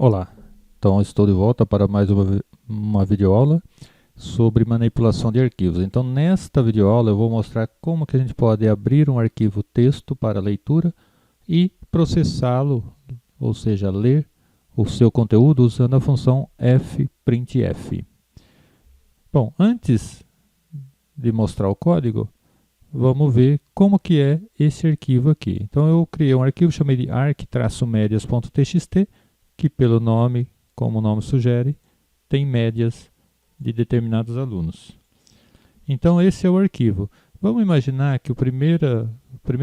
Olá, então estou de volta para mais uma videoaula sobre manipulação de arquivos. Então nesta videoaula eu vou mostrar como que a gente pode abrir um arquivo texto para leitura e processá-lo, ou seja, ler o seu conteúdo usando a função fprintf. Bom, antes de mostrar o código, vamos ver como que é esse arquivo aqui. Então eu criei um arquivo, chamei de arc-medias.txt, que pelo nome, como o nome sugere, tem médias de determinados alunos. Então esse é o arquivo. Vamos imaginar que a primeira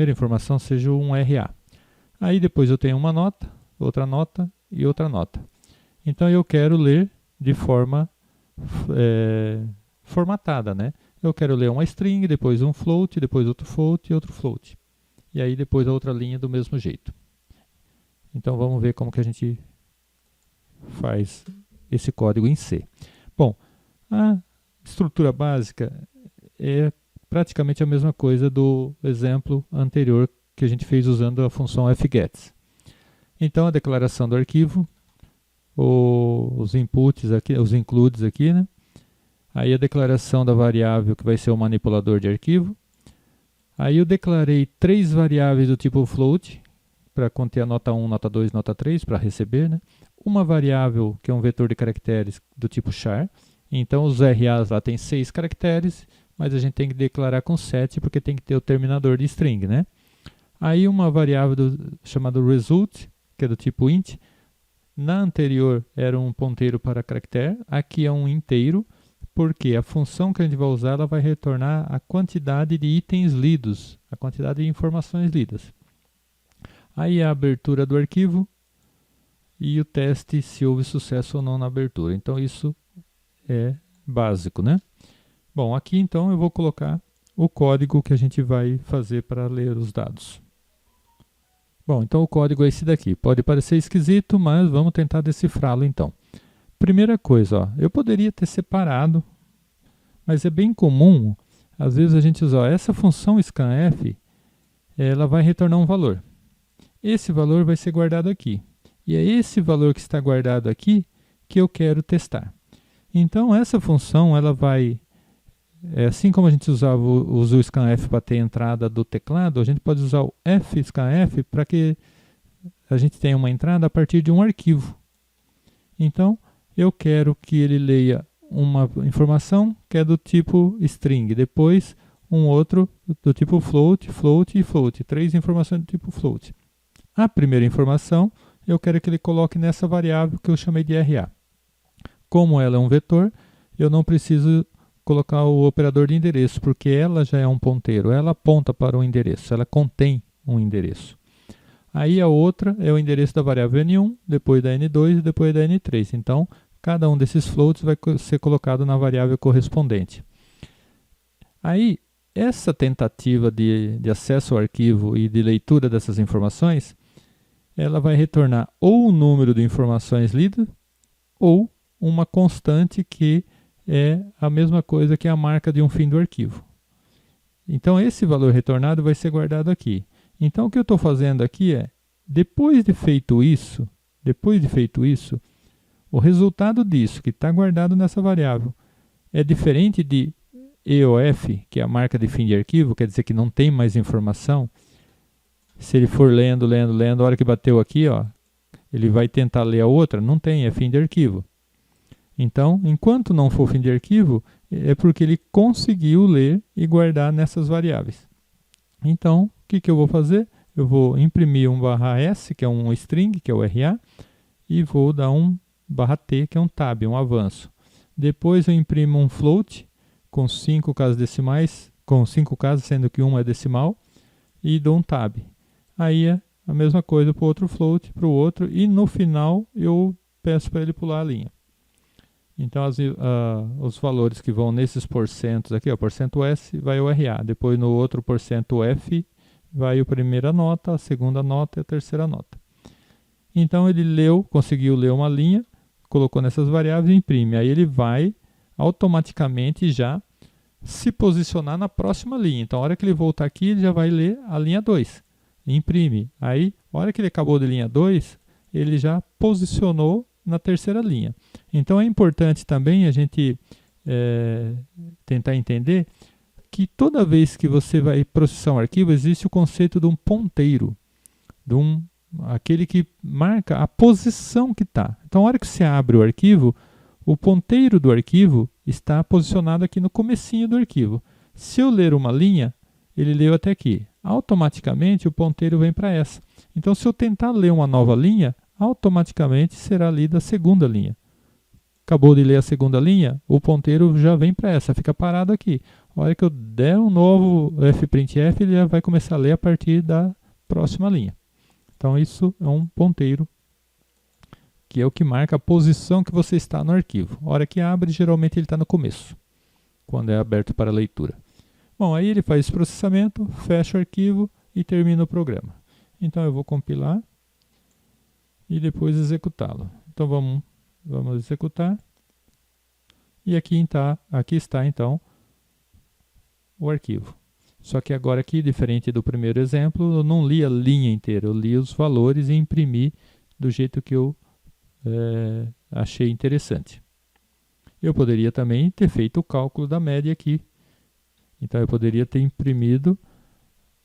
informação seja um RA. Aí depois eu tenho uma nota, outra nota e outra nota. Então eu quero ler de forma formatada, né? Eu quero ler uma string, depois um float, depois outro float e outro float. E aí depois a outra linha do mesmo jeito. Então vamos ver como que a gente faz esse código em C. Bom, a estrutura básica é praticamente a mesma coisa do exemplo anterior que a gente fez usando a função fgets. Então a declaração do arquivo, os inputs aqui, os includes aqui, né? Aí a declaração da variável que vai ser o manipulador de arquivo. Aí eu declarei 3 variáveis do tipo float, para conter a nota 1, nota 2, nota 3, para receber, né? Uma variável que é um vetor de caracteres do tipo char. Então os RAs lá tem 6 caracteres, mas a gente tem que declarar com 7 porque tem que ter o terminador de string, né? Aí uma variável chamada result, que é do tipo int. Na anterior era um ponteiro para caractere, aqui é um inteiro, porque a função que a gente vai usar ela vai retornar a quantidade de itens lidos, a quantidade de informações lidas. Aí a abertura do arquivo e o teste se houve sucesso ou não na abertura. Então isso é básico, né? Bom, aqui então eu vou colocar o código que a gente vai fazer para ler os dados. Bom, então o código é esse daqui. Pode parecer esquisito, mas vamos tentar decifrá-lo então. Primeira coisa, ó, eu poderia ter separado, mas é bem comum, às vezes a gente usa essa função scanf, ela vai retornar um valor. Esse valor vai ser guardado aqui. E é esse valor que está guardado aqui que eu quero testar. Então essa função, ela vai, assim como a gente usa o scanf para ter a entrada do teclado, a gente pode usar o fscanf para que a gente tenha uma entrada a partir de um arquivo. Então eu quero que ele leia uma informação que é do tipo string, depois um outro do tipo float, float e float, 3 informações do tipo float. A primeira informação eu quero que ele coloque nessa variável que eu chamei de RA. Como ela é um vetor, eu não preciso colocar o operador de endereço, porque ela já é um ponteiro, ela aponta para um endereço, ela contém um endereço. Aí a outra é o endereço da variável N1, depois da N2 e depois da N3. Então, cada um desses floats vai ser colocado na variável correspondente. Aí, essa tentativa de acesso ao arquivo e de leitura dessas informações, ela vai retornar ou o número de informações lidas, ou uma constante que é a mesma coisa que a marca de um fim do arquivo. Então, esse valor retornado vai ser guardado aqui. Então, o que eu estou fazendo aqui é, depois de feito isso, o resultado disso, que está guardado nessa variável, é diferente de EOF, que é a marca de fim de arquivo, quer dizer que não tem mais informação. Se ele for lendo, a hora que bateu aqui, ó, ele vai tentar ler a outra, não tem, é fim de arquivo. Então, enquanto não for fim de arquivo, é porque ele conseguiu ler e guardar nessas variáveis. Então, o que eu vou fazer? Eu vou imprimir um /s, que é um string, que é o RA, e vou dar um /t, que é um tab, um avanço. Depois eu imprimo um float com 5 casas decimais, com 5 casas, sendo que 1 é decimal, e dou um tab. Aí é a mesma coisa para o outro float, para o outro, e no final eu peço para ele pular a linha. Então os valores que vão nesses porcentos aqui, ó, porcento %S vai o RA, depois no outro porcento %F vai a primeira nota, a segunda nota e a terceira nota. Então ele conseguiu ler uma linha, colocou nessas variáveis e imprime. Aí ele vai automaticamente já se posicionar na próxima linha. Então a hora que ele voltar aqui, ele já vai ler a linha 2. Imprime. Aí, a hora que ele acabou de linha 2, ele já posicionou na terceira linha. Então é importante também a gente tentar entender que toda vez que você vai processar um arquivo, existe o conceito de um ponteiro, aquele que marca a posição que está. Então, na hora que você abre o arquivo, o ponteiro do arquivo está posicionado aqui no comecinho do arquivo. Se eu ler uma linha, ele leu até aqui. Automaticamente o ponteiro vem para essa. Então, se eu tentar ler uma nova linha, automaticamente será lida a segunda linha. Acabou de ler a segunda linha, o ponteiro já vem para essa, fica parado aqui. A hora que eu der um novo fprintf, ele já vai começar a ler a partir da próxima linha. Então isso é um ponteiro, que é o que marca a posição que você está no arquivo. A hora que abre, geralmente ele está no começo, quando é aberto para leitura. Bom, aí ele faz esse processamento, fecha o arquivo e termina o programa. Então eu vou compilar e depois executá-lo. Então vamos executar. E aqui está então o arquivo. Só que agora aqui, diferente do primeiro exemplo, eu não li a linha inteira, eu li os valores e imprimi do jeito que eu achei interessante. Eu poderia também ter feito o cálculo da média aqui. Então eu poderia ter imprimido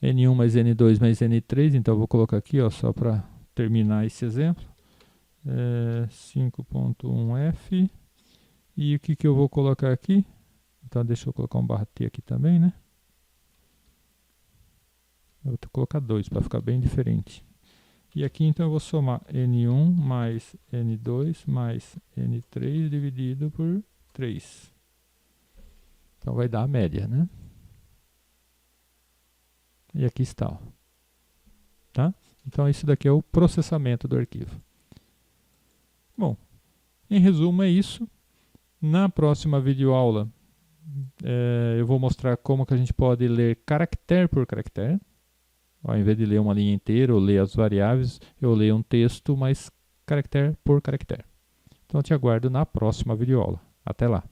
N1 mais N2 mais N3, então eu vou colocar aqui, ó, só para terminar esse exemplo. 5.1f. E o que eu vou colocar aqui? Então deixa eu colocar um /t aqui também, né? Eu vou colocar 2 para ficar bem diferente. E aqui então eu vou somar N1 mais N2 mais N3 dividido por 3. Então vai dar a média, né? E aqui está, ó. Tá? Então isso daqui é o processamento do arquivo. Bom, em resumo é isso. Na próxima videoaula eu vou mostrar como que a gente pode ler caractere por caractere. Ao invés de ler uma linha inteira ou ler as variáveis, eu leio um texto, mas caractere por caractere. Então eu te aguardo na próxima videoaula. Até lá!